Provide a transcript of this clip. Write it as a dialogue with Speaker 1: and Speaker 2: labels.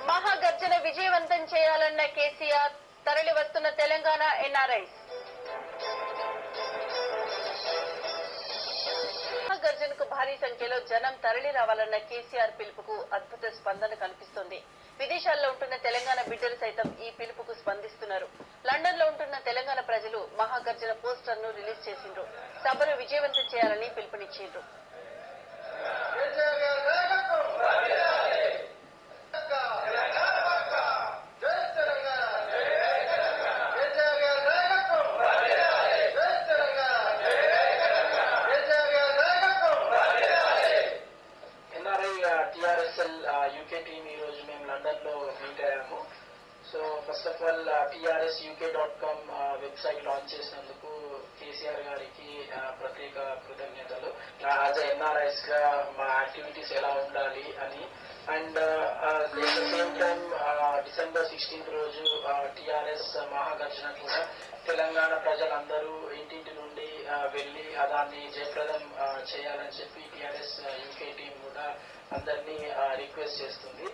Speaker 1: మహాగర్జన విజయవంతం చేయాలన్న కేసీఆర్, తరలి వస్తున్న తెలంగాణ ఎన్ఆర్ఐస్. మహాగర్జనకు భారీ సంఖ్యలో జనం తరలి రావాలన్న కేసీఆర్ పిలుపుకు అద్భుత స్పందన కనిపిస్తోంది. విదేశాల్లో ఉంటున్న తెలంగాణ బిడ్డలు సైతం ఈ పిలుపుకు స్పందిస్తున్నారు. లండన్ లో ఉంటున్న తెలంగాణ ప్రజలు మహాగర్జన పోస్టర్ ను రిలీజ్ చేసిండ్రు. సభను విజయవంతం చేయాలని పిలుపునిచ్చిండ్రు.
Speaker 2: యూకే టీమ్ ఈ రోజు మేము లండన్ లో మీట్ అయ్యాము. So first of all TRSUK.com website launch చేసినందుకు కేసీఆర్ గారికి ప్రత్యేక కృతజ్ఞతలు. యాజ్ ఎన్ఆర్ఐస్ గా మా యాక్టివిటీస్ ఎలా ఉండాలి అని. And same time December 16th రోజు టీఆర్ఎస్ మహాగర్జన కూడా తెలంగాణ ప్రజలందరూ ఇంటింటి నుండి వెళ్లి దాన్ని జయప్రదం చేయాలని చెప్పి TRSUK టీం కూడా అందరినీ రిక్వెస్ట్ చేస్తుంది.